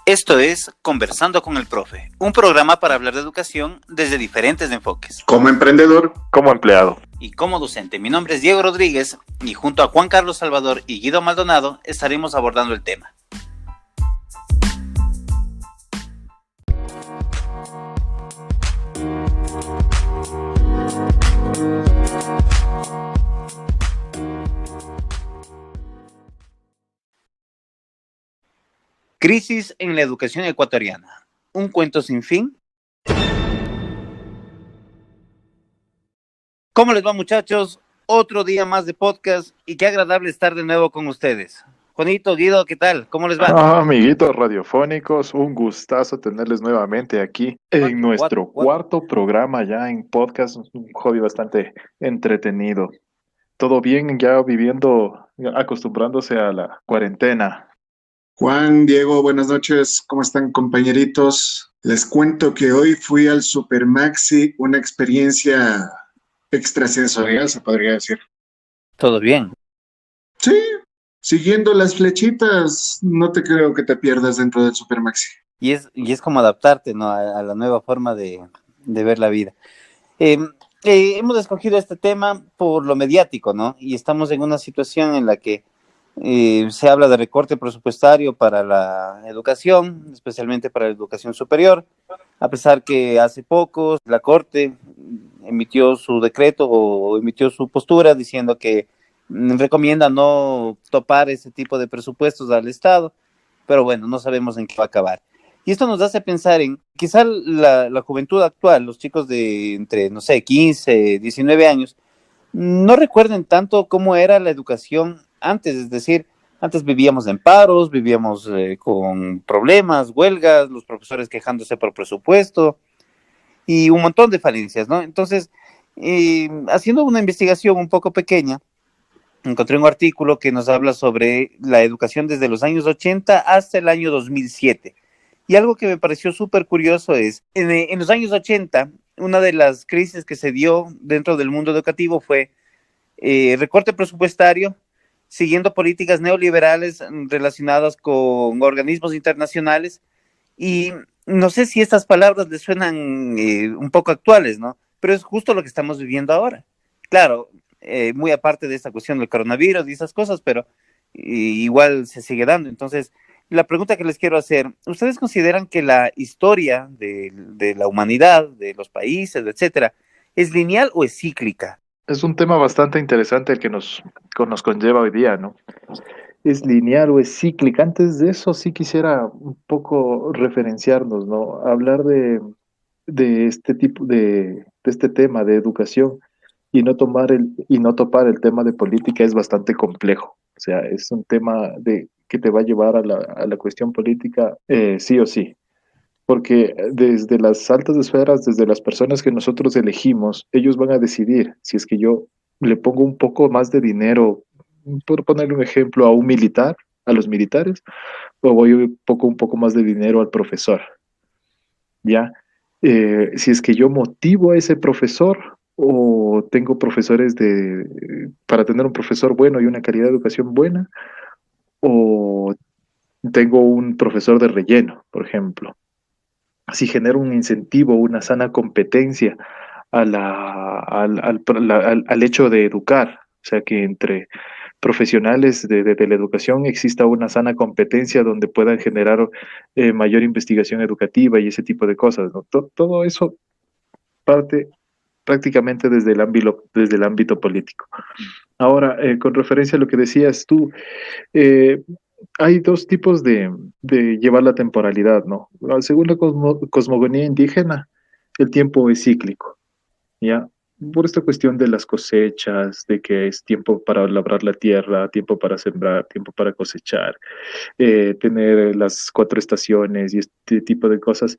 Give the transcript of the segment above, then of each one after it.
Esto es Conversando con el Profe, un programa para hablar de educación desde diferentes enfoques. Como emprendedor, como empleado y como docente. Mi nombre es Diego Rodríguez y junto a Juan Carlos Salvador y Guido Maldonado estaremos abordando el tema. Crisis en la educación ecuatoriana. ¿Un cuento sin fin? ¿Cómo les va, muchachos? Otro día más de podcast y qué agradable estar de nuevo con ustedes. Juanito, Guido, ¿qué tal? ¿Cómo les va? Amiguitos radiofónicos, un gustazo tenerles nuevamente aquí en nuestro cuarto programa ya en podcast, un hobby bastante entretenido. ¿Todo bien ya viviendo, acostumbrándose a la cuarentena? Juan, Diego, buenas noches. ¿Cómo están, compañeritos? Les cuento que hoy fui al Supermaxi, una experiencia extrasensorial, se podría decir. ¿Todo bien? Sí, siguiendo las flechitas, no te creo que te pierdas dentro del Supermaxi. Y es como adaptarte, ¿no?, a la nueva forma de ver la vida. Hemos escogido este tema por lo mediático, ¿no? Y estamos en una situación en la que se habla de recorte presupuestario para la educación, especialmente para la educación superior, a pesar que hace poco la Corte emitió su decreto o emitió su postura diciendo que recomienda no topar ese tipo de presupuestos al Estado, pero bueno, no sabemos en qué va a acabar. Y esto nos hace pensar en quizá la juventud actual, los chicos de entre, no sé, 15, 19 años, no recuerden tanto cómo era la educación antes, es decir, antes vivíamos en paros, vivíamos con problemas, huelgas, los profesores quejándose por presupuesto y un montón de falencias, ¿no? Entonces, haciendo una investigación un poco pequeña, encontré un artículo que nos habla sobre la educación desde los años 80 hasta el año 2007. Y algo que me pareció súper curioso es, en los años 80, una de las crisis que se dio dentro del mundo educativo fue recorte presupuestario, siguiendo políticas neoliberales relacionadas con organismos internacionales. Y no sé si estas palabras les suenan un poco actuales, ¿no? Pero es justo lo que estamos viviendo ahora. Claro, muy aparte de esta cuestión del coronavirus y esas cosas, pero igual se sigue dando. Entonces, la pregunta que les quiero hacer, ¿ustedes consideran que la historia de la humanidad, de los países, etcétera, es lineal o es cíclica? Es un tema bastante interesante el que nos conlleva hoy día, ¿no? ¿Es lineal o es cíclica? Antes de eso sí quisiera un poco referenciarnos, ¿no? Hablar de este tipo de este tema de educación y no topar el tema de política es bastante complejo. O sea, es un tema que te va a llevar a la cuestión política sí o sí. Porque desde las altas esferas, desde las personas que nosotros elegimos, ellos van a decidir si es que yo le pongo un poco más de dinero, por ponerle un ejemplo, a un militar, a los militares, o voy un poco más de dinero al profesor. ¿Ya? Si es que yo motivo a ese profesor o tengo profesores para tener un profesor bueno y una calidad de educación buena, o tengo un profesor de relleno, por ejemplo. Si genero un incentivo, una sana competencia al hecho de educar, o sea, que entre profesionales de la educación exista una sana competencia donde puedan generar mayor investigación educativa y ese tipo de cosas, ¿no? Todo eso parte prácticamente desde el ámbito político. Ahora, con referencia a lo que decías tú, eh, hay dos tipos de llevar la temporalidad, ¿no? Según la cosmogonía indígena, el tiempo es cíclico, ¿ya? Por esta cuestión de las cosechas, de que es tiempo para labrar la tierra, tiempo para sembrar, tiempo para cosechar, tener las cuatro estaciones y este tipo de cosas,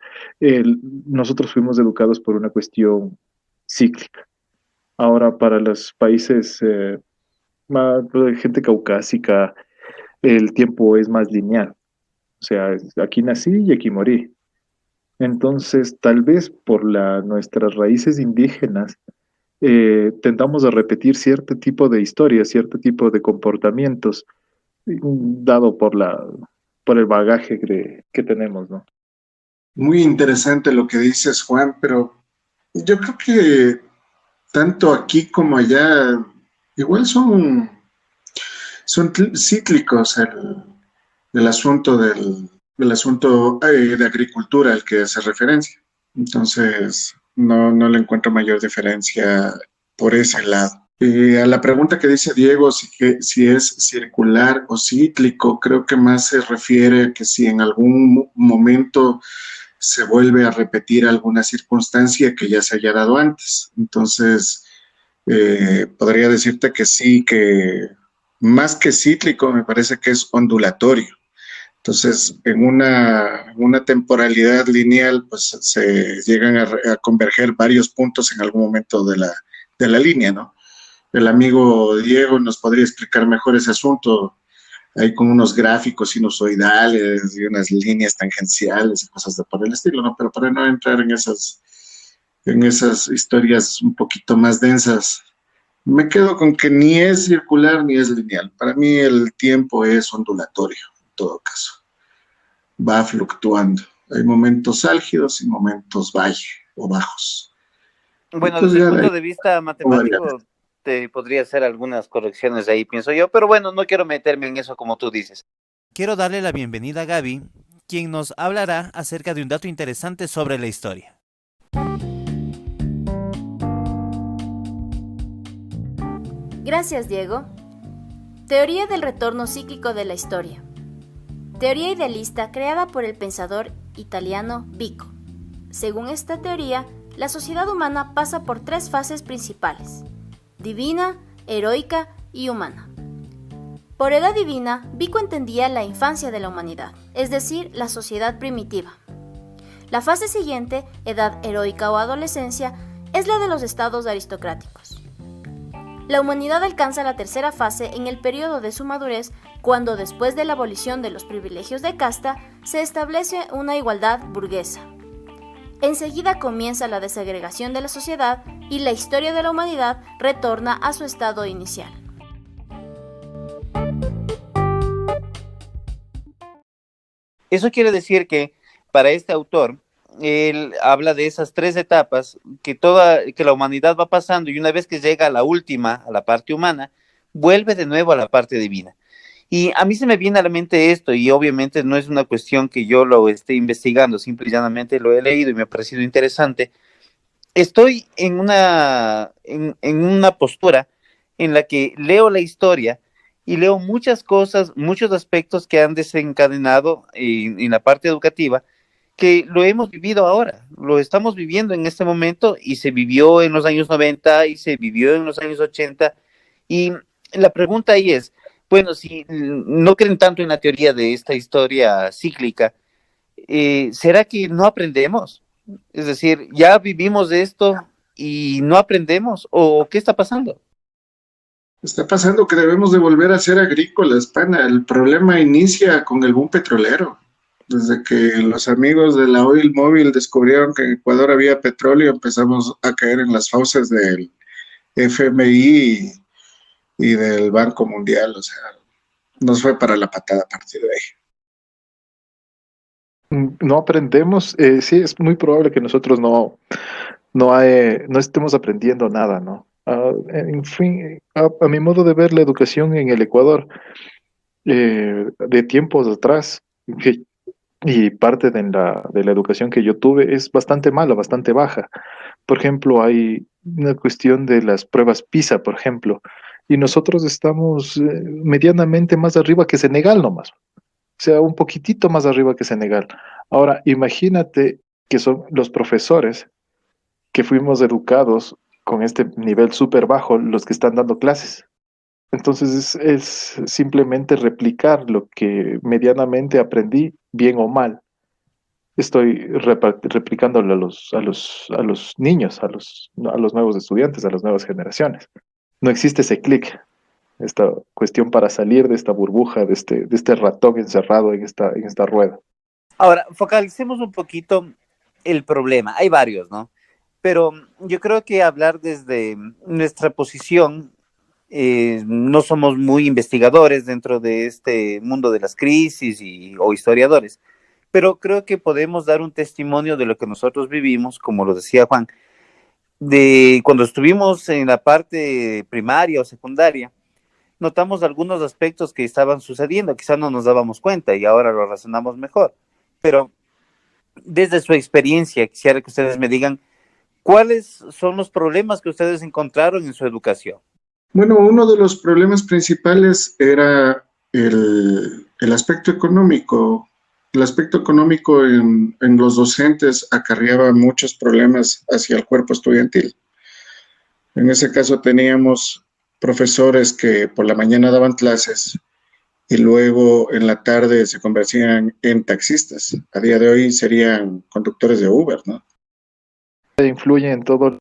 nosotros fuimos educados por una cuestión cíclica. Ahora, para los países más de gente caucásica, el tiempo es más lineal. O sea, aquí nací y aquí morí. Entonces, tal vez por nuestras raíces indígenas, tendamos a repetir cierto tipo de historias, cierto tipo de comportamientos, dado por por el bagaje que tenemos, ¿no? Muy interesante lo que dices, Juan, pero yo creo que tanto aquí como allá igual son cíclicos el asunto del asunto de agricultura al que hace referencia. Entonces, no le encuentro mayor diferencia por ese lado. A la pregunta que dice Diego, si es circular o cíclico, creo que más se refiere a que si en algún momento se vuelve a repetir alguna circunstancia que ya se haya dado antes. Entonces, podría decirte que sí, que más que cíclico, me parece que es ondulatorio. Entonces, en una temporalidad lineal, pues se llegan a converger varios puntos en algún momento de la línea, ¿no? El amigo Diego nos podría explicar mejor ese asunto, ahí con unos gráficos sinusoidales y unas líneas tangenciales y cosas de por el estilo, ¿no? Pero para no entrar en esas historias un poquito más densas, me quedo con que ni es circular ni es lineal. Para mí el tiempo es ondulatorio, en todo caso. Va fluctuando. Hay momentos álgidos y momentos valle o bajos. Y Bueno, pues desde el ya de ahí punto de vista variar. matemático, te podría hacer algunas correcciones ahí, pienso yo, pero bueno, no quiero meterme en eso como tú dices. Quiero darle la bienvenida a Gaby, quien nos hablará acerca de un dato interesante sobre la historia. Gracias, Diego. Teoría del retorno cíclico de la historia. Teoría idealista creada por el pensador italiano Vico. Según esta teoría, la sociedad humana pasa por tres fases principales: divina, heroica y humana. Por edad divina, Vico entendía la infancia de la humanidad, es decir, la sociedad primitiva. La fase siguiente, edad heroica o adolescencia, es la de los estados aristocráticos. La humanidad alcanza la tercera fase en el periodo de su madurez, cuando después de la abolición de los privilegios de casta, se establece una igualdad burguesa. Enseguida comienza la desagregación de la sociedad y la historia de la humanidad retorna a su estado inicial. Eso quiere decir que para este autor, él habla de esas tres etapas que la humanidad va pasando, y una vez que llega a la última, a la parte humana, vuelve de nuevo a la parte divina. Y a mí se me viene a la mente esto, y obviamente no es una cuestión que yo lo esté investigando, simple y llanamente lo he leído y me ha parecido interesante. Estoy en una postura en la que leo la historia y leo muchas cosas, muchos aspectos que han desencadenado en la parte educativa, que lo hemos vivido ahora, lo estamos viviendo en este momento, y se vivió en los años 90 y se vivió en los años 80. Y la pregunta ahí es, bueno, si no creen tanto en la teoría de esta historia cíclica, ¿será que no aprendemos? Es decir, ¿ya vivimos de esto y no aprendemos? ¿O qué está pasando? Está pasando que debemos de volver a ser agrícolas, pana. El problema inicia con el boom petrolero. Desde que los amigos de la Oil Móvil descubrieron que en Ecuador había petróleo, empezamos a caer en las fauces del FMI y del Banco Mundial. O sea, nos fue para la patada a partir de ahí. No aprendemos, sí, es muy probable que nosotros no estemos aprendiendo nada, ¿no? En fin, a mi modo de ver la educación en el Ecuador, de tiempos atrás, que- y parte de la educación que yo tuve es bastante mala, bastante baja. Por ejemplo, hay una cuestión de las pruebas PISA, por ejemplo, y nosotros estamos medianamente más arriba que Senegal nomás, o sea, un poquitito más arriba que Senegal. Ahora, imagínate que son los profesores que fuimos educados con este nivel súper bajo, los que están dando clases. Entonces es simplemente replicar lo que medianamente aprendí, bien o mal. Estoy replicándolo a los niños, a los nuevos estudiantes, a las nuevas generaciones. No existe ese clic, esta cuestión para salir de esta burbuja, de este ratón encerrado en esta rueda. Ahora, focalicemos un poquito el problema. Hay varios, ¿no? Pero yo creo que hablar desde nuestra posición no somos muy investigadores dentro de este mundo de las crisis o historiadores, pero creo que podemos dar un testimonio de lo que nosotros vivimos, como lo decía Juan, de cuando estuvimos en la parte primaria o secundaria, notamos algunos aspectos que estaban sucediendo, quizás no nos dábamos cuenta y ahora lo razonamos mejor, pero desde su experiencia, quisiera que ustedes me digan cuáles son los problemas que ustedes encontraron en su educación. Bueno, uno de los problemas principales era el aspecto económico. El aspecto económico en los docentes acarreaba muchos problemas hacia el cuerpo estudiantil. En ese caso teníamos profesores que por la mañana daban clases y luego en la tarde se convertían en taxistas. A día de hoy serían conductores de Uber, ¿no? Influye en todo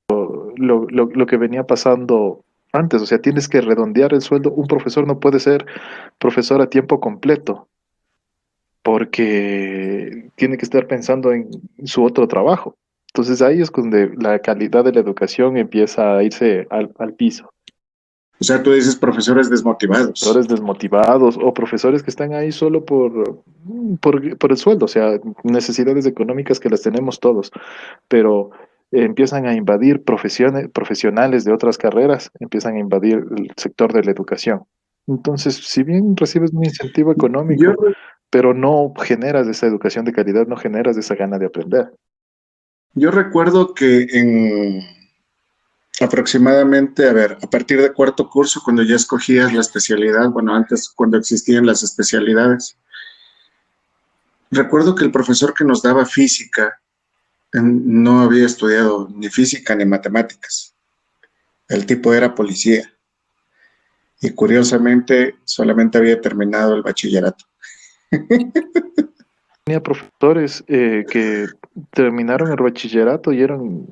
lo que venía pasando antes, o sea, tienes que redondear el sueldo. Un profesor no puede ser profesor a tiempo completo porque tiene que estar pensando en su otro trabajo. Entonces ahí es donde la calidad de la educación empieza a irse al piso. O sea, tú dices profesores desmotivados. Profesores desmotivados o profesores que están ahí solo por el sueldo, o sea, necesidades económicas que las tenemos todos, pero empiezan a invadir profesionales de otras carreras, empiezan a invadir el sector de la educación. Entonces, si bien recibes un incentivo económico, Yo, pero no generas esa educación de calidad, no generas esa gana de aprender. yo recuerdo que en aproximadamente, a ver, a partir de cuarto curso, cuando ya escogías la especialidad, bueno, antes cuando existían las especialidades, recuerdo que el profesor que nos daba física no había estudiado ni física ni matemáticas. El tipo era policía y curiosamente solamente había terminado el bachillerato. Tenía profesores que terminaron el bachillerato y eran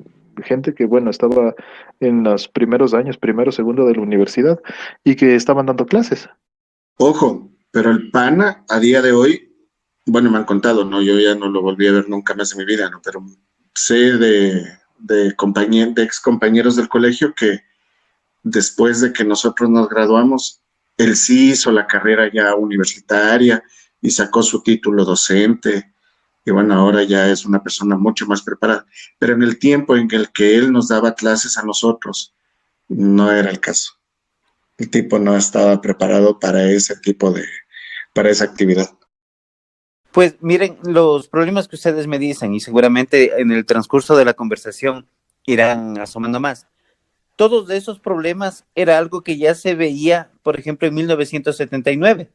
gente que, bueno, estaba en los primeros años, primero, segundo de la universidad y que estaban dando clases. Ojo, pero el pana a día de hoy, bueno, me han contado, ¿no? Yo ya no lo volví a ver nunca más en mi vida, ¿no? Pero sé de ex compañeros del colegio que después de que nosotros nos graduamos, él sí hizo la carrera ya universitaria y sacó su título docente. Y bueno, ahora ya es una persona mucho más preparada. Pero en el tiempo en el que él nos daba clases a nosotros, no era el caso. El tipo no estaba preparado para ese tipo para esa actividad. Pues miren, los problemas que ustedes me dicen y seguramente en el transcurso de la conversación irán asomando más. Todos esos problemas era algo que ya se veía, por ejemplo, en 1979,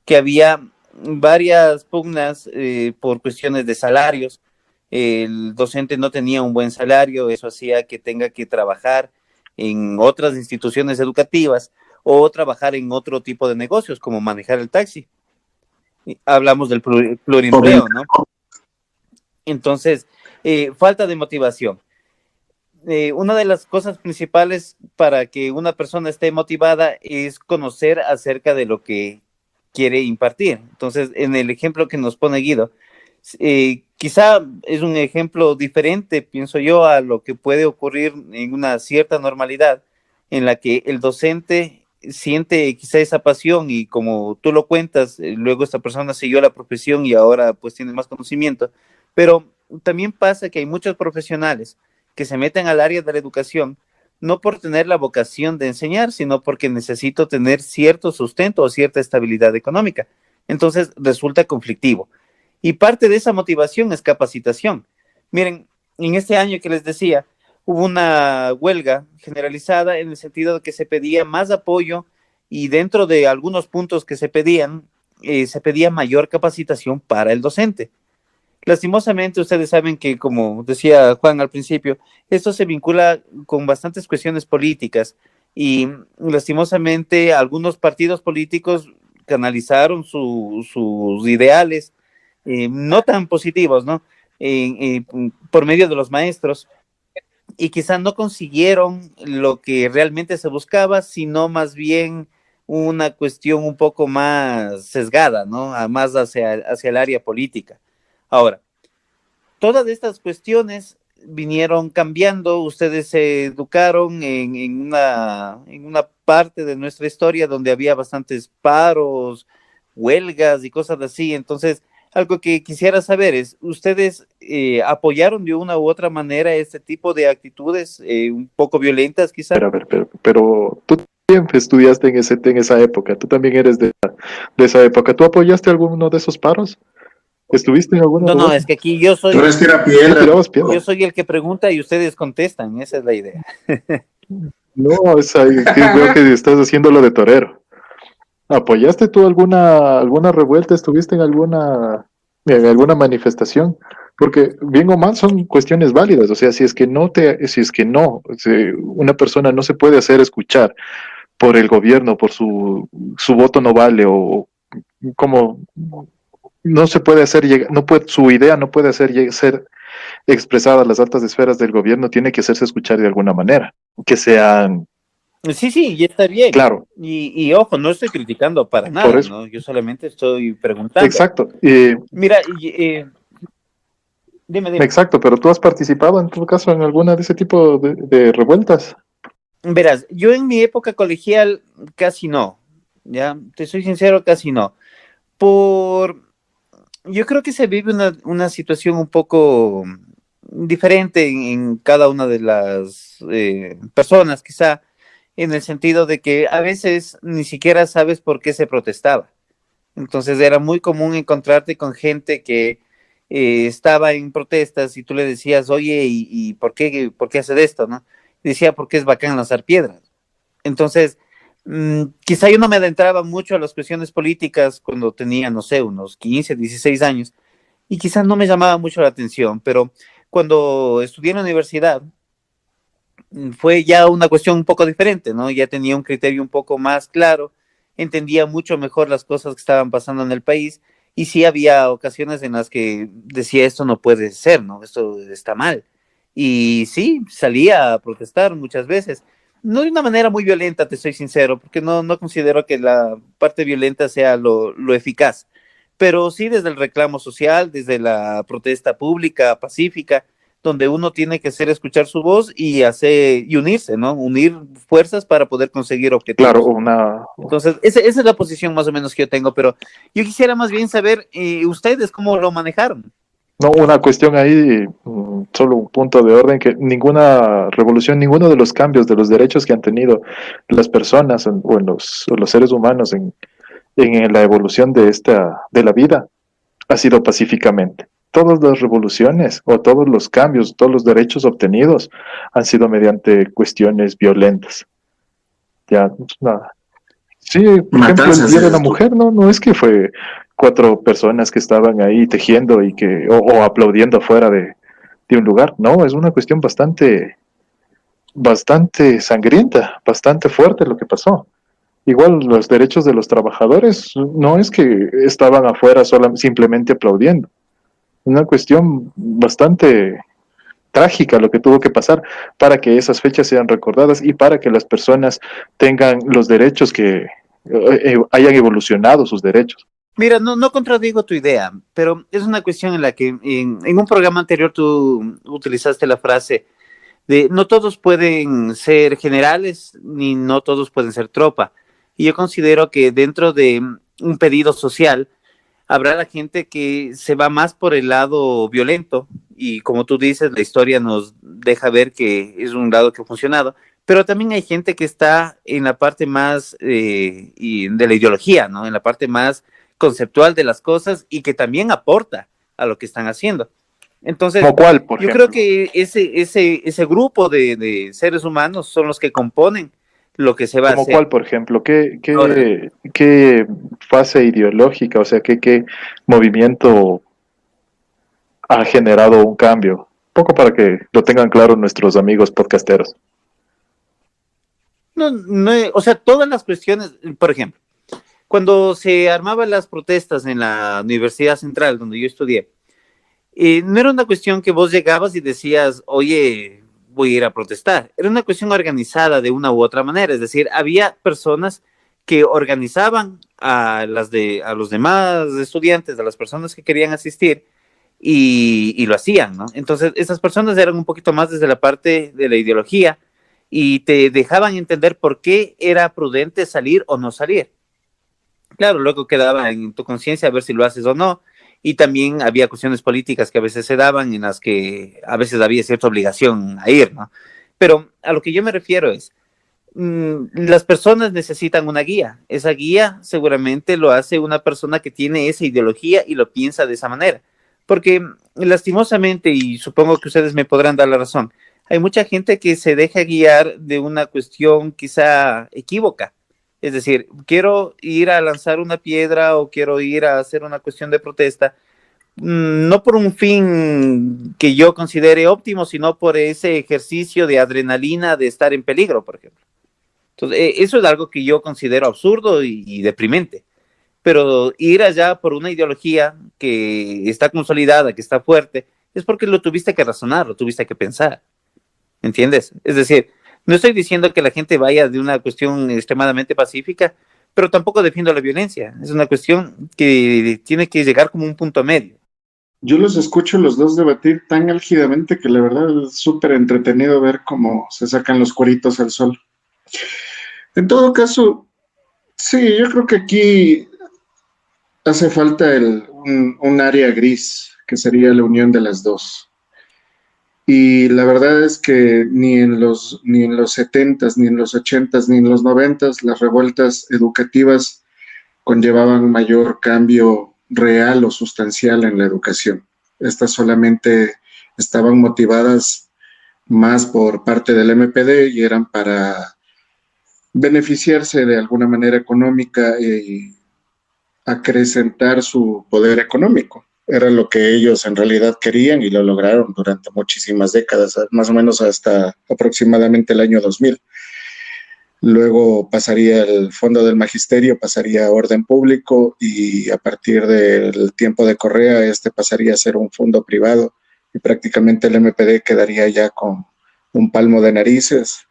que había varias pugnas por cuestiones de salarios. El docente no tenía un buen salario, eso hacía que tenga que trabajar en otras instituciones educativas o trabajar en otro tipo de negocios, como manejar el taxi. Hablamos del plurimpleo, ¿no? Entonces, falta de motivación. Una de las cosas principales para que una persona esté motivada es conocer acerca de lo que quiere impartir. Entonces, en el ejemplo que nos pone Guido, quizá es un ejemplo diferente, pienso yo, a lo que puede ocurrir en una cierta normalidad, en la que el docente siente quizá esa pasión y como tú lo cuentas, luego esta persona siguió la profesión y ahora pues tiene más conocimiento, pero también pasa que hay muchos profesionales que se meten al área de la educación no por tener la vocación de enseñar, sino porque necesito tener cierto sustento o cierta estabilidad económica. Entonces resulta conflictivo. Y parte de esa motivación es capacitación. Miren, en este año que les decía, hubo una huelga generalizada en el sentido de que se pedía más apoyo y dentro de algunos puntos que se pedía mayor capacitación para el docente. Lastimosamente, ustedes saben que, como decía Juan al principio, esto se vincula con bastantes cuestiones políticas y lastimosamente algunos partidos políticos canalizaron sus ideales no tan positivos, ¿no? Por medio de los maestros y quizás no consiguieron lo que realmente se buscaba, sino más bien una cuestión un poco más sesgada, ¿no? Más hacia el área política. Ahora, todas estas cuestiones vinieron cambiando, ustedes se educaron en una parte de nuestra historia donde había bastantes paros, huelgas y cosas así. Entonces, algo que quisiera saber es, ¿ustedes apoyaron de una u otra manera este tipo de actitudes un poco violentas quizá? Pero tú también estudiaste en esa época, tú también eres de esa época. ¿Tú apoyaste alguno de esos paros? ¿Estuviste en alguno No, de no, esos? es que aquí yo soy, Tú eres ¿Tú tirapiedra. tirabas piedra? yo soy el que pregunta y ustedes contestan, esa es la idea. No, es ahí, que veo que estás haciendo lo de torero. ¿Apoyaste tú alguna revuelta? ¿Estuviste en alguna manifestación? Porque bien o mal son cuestiones válidas. O sea, si es que no, si una persona no se puede hacer escuchar por el gobierno, por su voto no vale, o como no se puede hacer llegar, no puede, su idea no puede ser expresada a las altas esferas del gobierno, tiene que hacerse escuchar de alguna manera. Que sean, Sí, sí, y está bien. claro, Y ojo, no estoy criticando para por nada, eso. ¿no? Yo solamente estoy preguntando. Exacto. Mira, dime. Exacto, pero tú has participado en tu caso en alguna de ese tipo de revueltas. Verás, yo en mi época colegial casi no, ya, te soy sincero, casi no. Por, yo creo que se vive una situación un poco diferente en cada una de las personas, quizá, en el sentido de que a veces ni siquiera sabes por qué se protestaba. Entonces era muy común encontrarte con gente que estaba en protestas y tú le decías, oye, ¿y por qué hace esto, no? Y decía, porque es bacán lanzar piedras. Entonces, quizá yo no me adentraba mucho a las cuestiones políticas cuando tenía, no sé, unos 15, 16 años, y quizás no me llamaba mucho la atención, pero cuando estudié en la universidad, fue ya una cuestión un poco diferente, ¿no? Ya tenía un criterio un poco más claro, entendía mucho mejor las cosas que estaban pasando en el país, y sí había ocasiones en las que decía, esto no puede ser, ¿no? Esto está mal. Y sí, salía a protestar muchas veces. No de una manera muy violenta, te soy sincero, porque no considero que la parte violenta sea lo eficaz, pero sí desde el reclamo social, desde la protesta pública, pacífica, donde uno tiene que hacer escuchar su voz y unirse, ¿no? Unir fuerzas para poder conseguir Claro, objetivos. una, Entonces, esa es la posición más o menos que yo tengo, pero yo quisiera más bien saber ustedes cómo lo manejaron. no, una cuestión ahí, solo un punto de orden, que ninguna revolución, ninguno de los cambios de los derechos que han tenido las personas o los seres humanos en la evolución de la vida ha sido pacíficamente. Todas las revoluciones o todos los cambios, todos los derechos obtenidos han sido mediante cuestiones violentas. Ya, nada. Sí, por ejemplo, el Matanzas, Día de la dices tú. Mujer, no es que fue 4 personas que estaban ahí tejiendo o aplaudiendo afuera de un lugar. No, es una cuestión bastante sangrienta, bastante fuerte lo que pasó. Igual los derechos de los trabajadores no es que estaban afuera simplemente aplaudiendo. Una cuestión bastante trágica lo que tuvo que pasar para que esas fechas sean recordadas y para que las personas tengan los derechos que hayan evolucionado sus derechos. Mira, no contradigo tu idea, pero es una cuestión en la que en un programa anterior tú utilizaste la frase de no todos pueden ser generales ni no todos pueden ser tropa. Y yo considero que dentro de un pedido social habrá la gente que se va más por el lado violento y como tú dices, la historia nos deja ver que es un lado que ha funcionado, pero también hay gente que está en la parte más de la ideología, ¿no? En la parte más conceptual de las cosas y que también aporta a lo que están haciendo. Entonces, ¿Como cuál, por yo creo ejemplo? que ese grupo de seres humanos son los que componen lo que se va a ¿Como hacer. cuál, por ejemplo? Ahora, ¿Qué fase ideológica, o sea, qué movimiento ha generado un cambio? Un poco para que lo tengan claro nuestros amigos podcasteros. o sea, todas las cuestiones, por ejemplo, cuando se armaban las protestas en la Universidad Central, donde yo estudié, no era una cuestión que vos llegabas y decías, oye, voy a ir a protestar. Era una cuestión organizada de una u otra manera. Es decir, había personas que organizaban a los demás estudiantes, a las personas que querían asistir, y lo hacían, ¿no? Entonces, esas personas eran un poquito más desde la parte de la ideología y te dejaban entender por qué era prudente salir o no salir. Claro, luego quedaba en tu conciencia a ver si lo haces o no, y también había cuestiones políticas que a veces se daban en las que a veces había cierta obligación a ir, ¿no? Pero a lo que yo me refiero es, las personas necesitan una guía. Esa guía seguramente lo hace una persona que tiene esa ideología y lo piensa de esa manera. Porque lastimosamente, y supongo que ustedes me podrán dar la razón, hay mucha gente que se deja guiar de una cuestión quizá equívoca. Es decir, quiero ir a lanzar una piedra o quiero ir a hacer una cuestión de protesta, no por un fin que yo considere óptimo, sino por ese ejercicio de adrenalina de estar en peligro, por ejemplo. Entonces, eso es algo que yo considero absurdo y deprimente. Pero ir allá por una ideología que está consolidada, que está fuerte, es porque lo tuviste que razonar, lo tuviste que pensar. ¿Entiendes? Es decir, no estoy diciendo que la gente vaya de una cuestión extremadamente pacífica, pero tampoco defiendo la violencia. Es una cuestión que tiene que llegar como un punto medio. Yo los escucho los dos debatir tan álgidamente que la verdad es súper entretenido ver cómo se sacan los cueritos al sol. En todo caso, sí, yo creo que aquí hace falta un área gris, que sería la unión de las dos. Y la verdad es que ni en los 70s, ni en los 80s, ni en los 90s, las revueltas educativas conllevaban mayor cambio real o sustancial en la educación. Estas solamente estaban motivadas más por parte del MPD y eran para beneficiarse de alguna manera económica y acrecentar su poder económico. Era lo que ellos en realidad querían y lo lograron durante muchísimas décadas, más o menos hasta aproximadamente el año 2000. Luego pasaría el Fondo del Magisterio, pasaría a Orden Público y a partir del tiempo de Correa, este pasaría a ser un fondo privado y prácticamente el MPD quedaría ya con un palmo de narices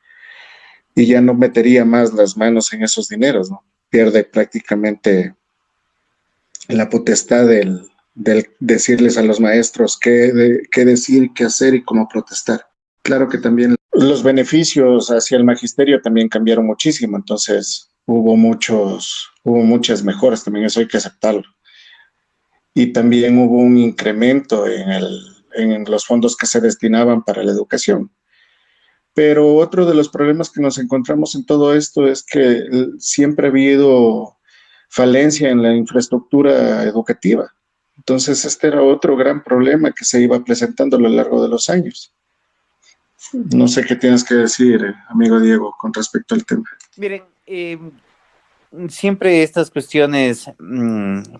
y ya no metería más las manos en esos dineros, ¿no? Pierde prácticamente la potestad del decirles a los maestros qué decir, qué hacer y cómo protestar. Claro que también los beneficios hacia el magisterio también cambiaron muchísimo, entonces hubo muchas mejoras, también eso hay que aceptarlo. Y también hubo un incremento en los fondos que se destinaban para la educación. Pero otro de los problemas que nos encontramos en todo esto es que siempre ha habido falencia en la infraestructura educativa. Entonces, este era otro gran problema que se iba presentando a lo largo de los años. No sé qué tienes que decir, amigo Diego, con respecto al tema. Miren, siempre estas cuestiones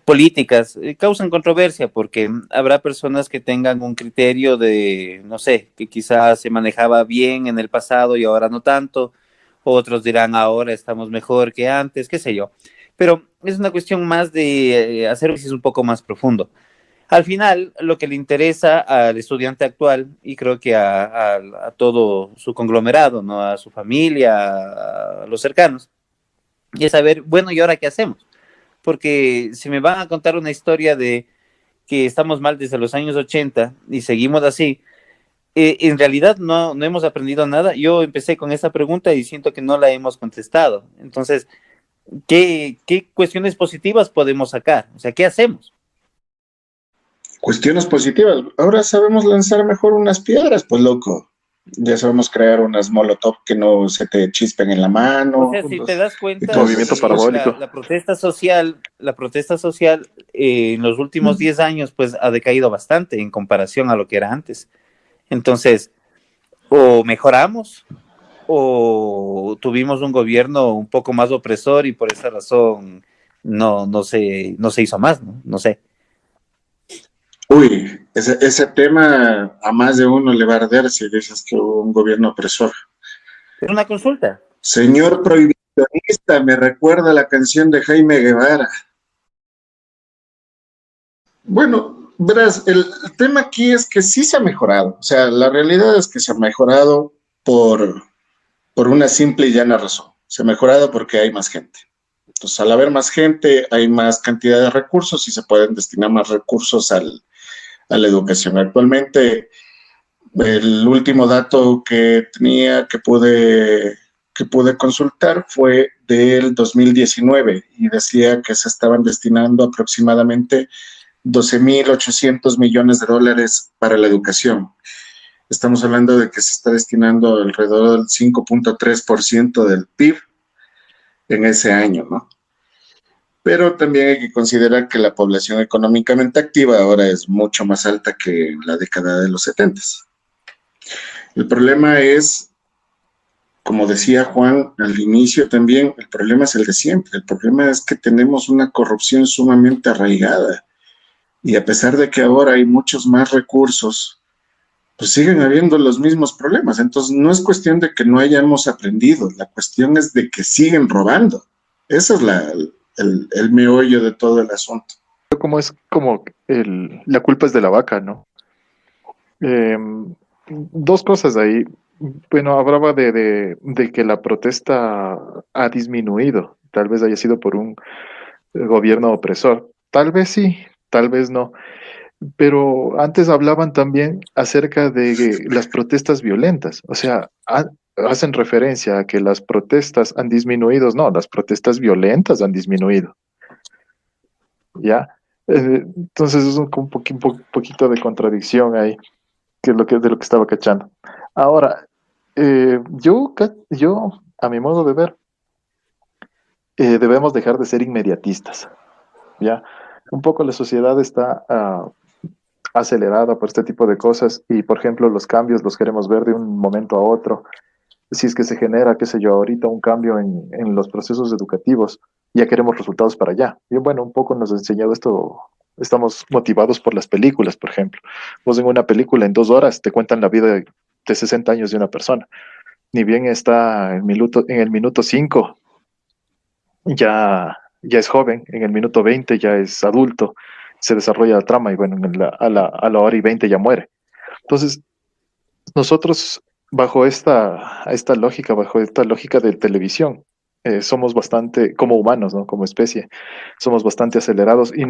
políticas causan controversia porque habrá personas que tengan un criterio de, no sé, que quizás se manejaba bien en el pasado y ahora no tanto. Otros dirán ahora estamos mejor que antes, qué sé yo. Pero es una cuestión más de hacer un poco más profundo. Al final, lo que le interesa al estudiante actual, y creo que a todo su conglomerado, ¿no? A su familia, a los cercanos, y es saber, bueno, ¿y ahora qué hacemos? Porque si me van a contar una historia de que estamos mal desde los años 80 y seguimos así, en realidad no hemos aprendido nada. Yo empecé con esta pregunta y siento que no la hemos contestado. Entonces, ¿qué cuestiones positivas podemos sacar? O sea, ¿qué hacemos? Cuestiones positivas. Ahora sabemos lanzar mejor unas piedras, pues loco. Ya sabemos crear unas molotov que no se te chispen en la mano. O sea, si te das cuenta, movimiento parabólico. La protesta social en los últimos 10 años pues ha decaído bastante en comparación a lo que era antes. Entonces, o mejoramos o tuvimos un gobierno un poco más opresor y por esa razón no se hizo más, ¿no? No sé. Uy, ese tema a más de uno le va a arder si dices que hubo un gobierno opresor. Es una consulta. Señor prohibicionista, me recuerda la canción de Jaime Guevara. Bueno, verás, el tema aquí es que sí se ha mejorado. O sea, la realidad es que se ha mejorado por una simple y llana razón. Se ha mejorado porque hay más gente. Entonces, al haber más gente, hay más cantidad de recursos y se pueden destinar más recursos a la educación. Actualmente, el último dato que tenía, que pude consultar fue del 2019 y decía que se estaban destinando aproximadamente 12.800 millones de dólares para la educación. Estamos hablando de que se está destinando alrededor del 5.3% del PIB en ese año, ¿no? Pero también hay que considerar que la población económicamente activa ahora es mucho más alta que en la década de los 70. El problema es, como decía Juan al inicio también, el problema es el de siempre. El problema es que tenemos una corrupción sumamente arraigada. Y a pesar de que ahora hay muchos más recursos, pues siguen habiendo los mismos problemas. Entonces no es cuestión de que no hayamos aprendido, la cuestión es de que siguen robando. Esa es el meollo de todo el asunto. Como es como la culpa es de la vaca, ¿no? Dos cosas ahí. Bueno, hablaba de que la protesta ha disminuido. Tal vez haya sido por un gobierno opresor. Tal vez sí, tal vez no. Pero antes hablaban también acerca de las protestas violentas. O sea, hacen referencia a que las protestas han disminuido. No, las protestas violentas han disminuido. ¿Ya? Entonces es un poquito de contradicción ahí, que es de lo que estaba cachando. Ahora, yo, a mi modo de ver, debemos dejar de ser inmediatistas, ¿ya? Un poco la sociedad está acelerada por este tipo de cosas y, por ejemplo, los cambios los queremos ver de un momento a otro. Si es que se genera, qué sé yo, ahorita un cambio en los procesos educativos, ya queremos resultados para allá. Y bueno, un poco nos ha enseñado esto, estamos motivados por las películas, por ejemplo. Vos en una película en 2 horas te cuentan la vida de 60 años de una persona. Ni bien está en el minuto 5, ya es joven, en el minuto 20 ya es adulto, se desarrolla la trama y bueno, a la hora y 20 ya muere. Entonces, nosotros bajo esta lógica de televisión, somos bastante, como humanos, ¿no? Como especie, somos bastante acelerados y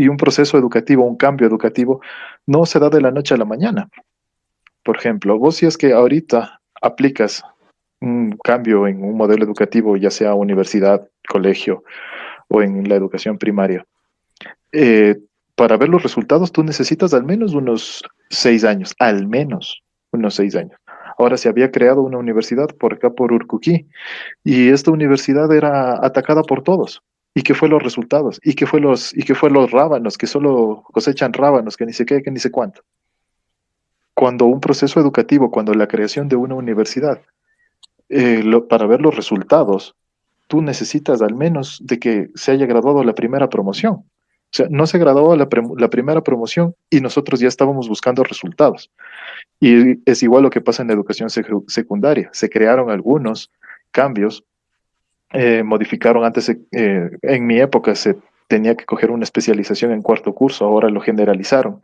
un proceso educativo, un cambio educativo, no se da de la noche a la mañana. Por ejemplo, vos si es que ahorita aplicas un cambio en un modelo educativo, ya sea universidad, colegio o en la educación primaria, para ver los resultados tú necesitas al menos unos 6 años, al menos unos 6 años. Ahora se había creado una universidad por acá, por Urcuquí, y esta universidad era atacada por todos. ¿Y qué fue los resultados? ¿Y qué fue los rábanos, que solo cosechan rábanos, que ni sé qué, que ni sé cuánto? Cuando un proceso educativo, cuando la creación de una universidad, para ver los resultados, tú necesitas al menos de que se haya graduado la primera promoción. O sea, no se graduó la primera promoción y nosotros ya estábamos buscando resultados. Y es igual lo que pasa en la educación secundaria. Se crearon algunos cambios, modificaron antes, en mi época se tenía que coger una especialización en 4º curso, ahora lo generalizaron.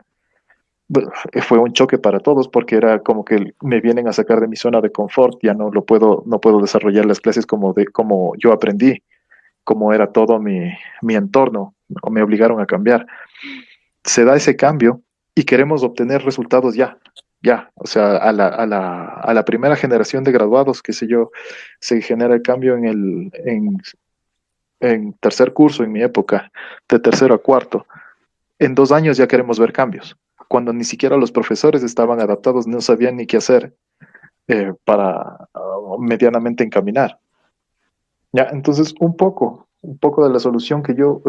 Fue un choque para todos porque era como que me vienen a sacar de mi zona de confort, ya no puedo desarrollar las clases como yo aprendí, como era todo mi entorno, o me obligaron a cambiar. Se da ese cambio y queremos obtener resultados ya, o sea, a la primera generación de graduados, qué sé yo, se genera el cambio en 3er curso, en mi época, de 3º a 4º. En 2 años ya queremos ver cambios, cuando ni siquiera los profesores estaban adaptados, no sabían ni qué hacer para medianamente encaminar. Ya, entonces un poco de la solución que yo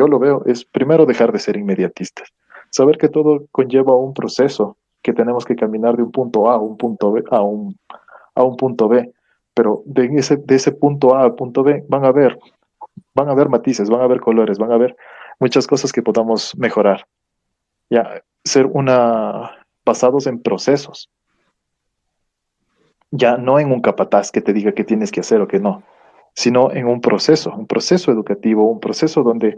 lo veo es primero dejar de ser inmediatistas, saber que todo conlleva un proceso, que tenemos que caminar de un punto A a un punto B, a un punto B, pero de ese punto A al punto B van a haber matices, van a haber colores, van a haber muchas cosas que podamos mejorar. Ya, basados en procesos, ya no en un capataz que te diga qué tienes que hacer o qué no, sino en un proceso educativo, un proceso donde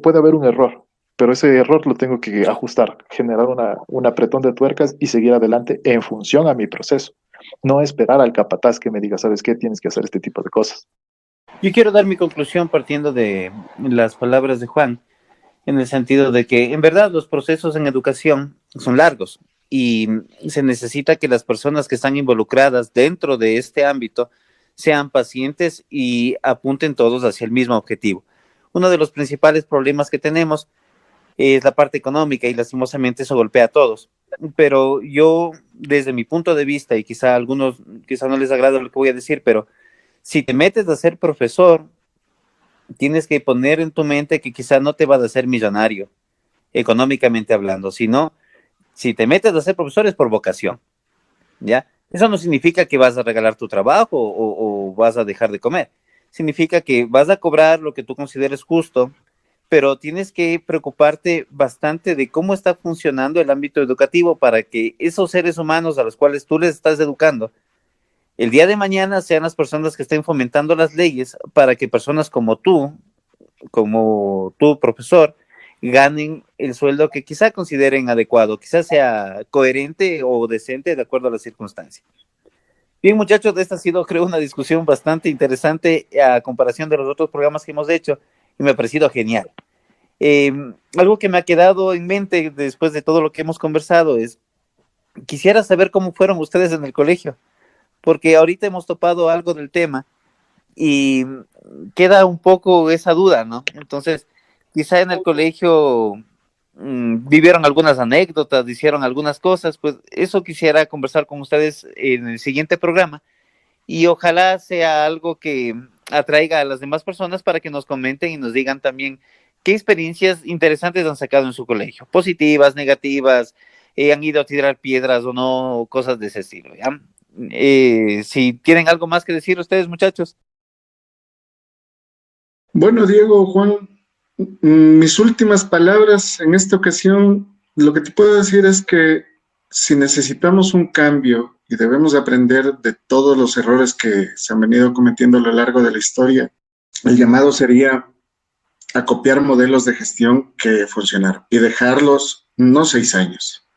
puede haber un error, pero ese error lo tengo que ajustar, generar un apretón de tuercas y seguir adelante en función a mi proceso, no esperar al capataz que me diga, ¿sabes qué? Tienes que hacer este tipo de cosas. Yo quiero dar mi conclusión partiendo de las palabras de Juan. en el sentido de que en verdad los procesos en educación son largos y se necesita que las personas que están involucradas dentro de este ámbito sean pacientes y apunten todos hacia el mismo objetivo. Uno de los principales problemas que tenemos es la parte económica y lastimosamente eso golpea a todos. Pero yo, desde mi punto de vista, y quizá a algunos, quizá no les agrada lo que voy a decir, pero si te metes a ser profesor, tienes que poner en tu mente que quizá no te vas a hacer millonario, económicamente hablando, sino si te metes a ser profesor es por vocación, ¿ya? Eso no significa que vas a regalar tu trabajo o vas a dejar de comer. Significa que vas a cobrar lo que tú consideres justo, pero tienes que preocuparte bastante de cómo está funcionando el ámbito educativo para que esos seres humanos a los cuales tú les estás educando, el día de mañana sean las personas que estén fomentando las leyes para que personas como tú, profesor, ganen el sueldo que quizá consideren adecuado, quizá sea coherente o decente de acuerdo a las circunstancias. Bien, muchachos, esta ha sido, creo, una discusión bastante interesante a comparación de los otros programas que hemos hecho y me ha parecido genial. Algo que me ha quedado en mente después de todo lo que hemos conversado es, quisiera saber cómo fueron ustedes en el colegio, porque ahorita hemos topado algo del tema y queda un poco esa duda, ¿no? Entonces, quizá en el colegio vivieron algunas anécdotas, hicieron algunas cosas, pues eso quisiera conversar con ustedes en el siguiente programa y ojalá sea algo que atraiga a las demás personas para que nos comenten y nos digan también qué experiencias interesantes han sacado en su colegio, positivas, negativas, han ido a tirar piedras o no, cosas de ese estilo, ¿ya? Si tienen algo más que decir ustedes, muchachos. Bueno, Diego, Juan, mis últimas palabras en esta ocasión, lo que te puedo decir es que si necesitamos un cambio y debemos aprender de todos los errores que se han venido cometiendo a lo largo de la historia, el llamado sería a copiar modelos de gestión que funcionaron y dejarlos no 6 años,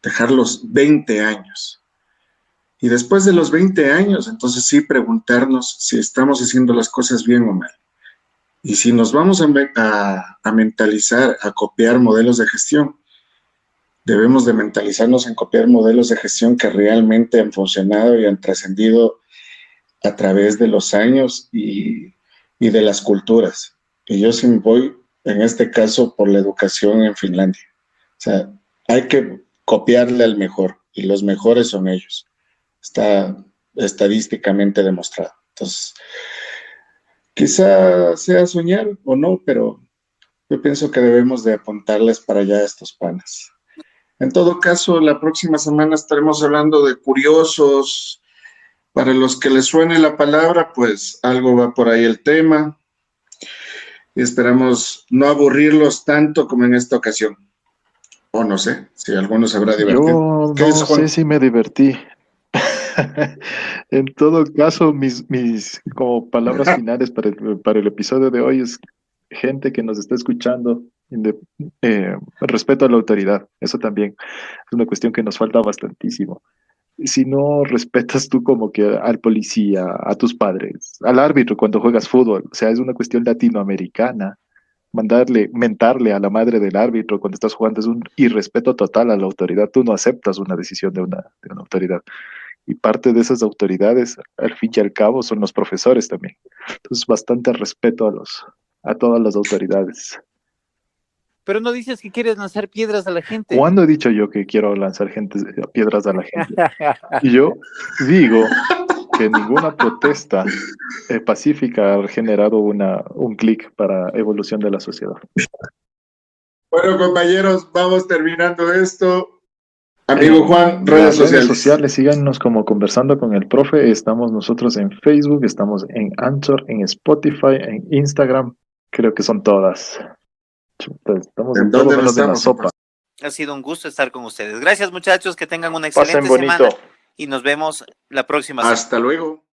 dejarlos 20 años. Y después de los 20 años, entonces sí preguntarnos si estamos haciendo las cosas bien o mal. Y si nos vamos a mentalizar, a copiar modelos de gestión, debemos de mentalizarnos en copiar modelos de gestión que realmente han funcionado y han trascendido a través de los años y de las culturas. Y yo sí me voy, en este caso, por la educación en Finlandia. O sea, hay que copiarle al mejor, y los mejores son ellos. Está estadísticamente demostrado. Entonces, quizá sea soñar o no, pero yo pienso que debemos de apuntarles para allá a estos panas. En todo caso, la próxima semana estaremos hablando de curiosos. Para los que les suene la palabra, pues algo va por ahí el tema. Y esperamos no aburrirlos tanto como en esta ocasión. O no sé, si alguno se habrá divertido. Yo no sé si me divertí. En todo caso, mis como palabras finales para el episodio de hoy es gente que nos está escuchando, respeto a la autoridad. Eso también es una cuestión que nos falta bastantísimo. Si no respetas tú como que al policía, a tus padres, al árbitro cuando juegas fútbol, o sea, es una cuestión latinoamericana. Mentarle a la madre del árbitro cuando estás jugando es un irrespeto total a la autoridad. Tú no aceptas una decisión de una autoridad. Y parte de esas autoridades, al fin y al cabo, son los profesores también. Entonces, bastante respeto a todas las autoridades. Pero no dices que quieres lanzar piedras a la gente. ¿Cuándo he dicho yo que quiero lanzar piedras a la gente? Y yo digo que ninguna protesta pacífica ha generado un clic para evolución de la sociedad. Bueno, compañeros, vamos terminando esto. Amigo Juan, redes sociales. Síganos como Conversando con el Profe. Estamos nosotros en Facebook, estamos en Anchor, en Spotify, en Instagram. Creo que son todas. Estamos en todo menos en la sopa. Ha sido un gusto estar con ustedes. Gracias, muchachos, que tengan una excelente semana y nos vemos la próxima semana. Hasta luego.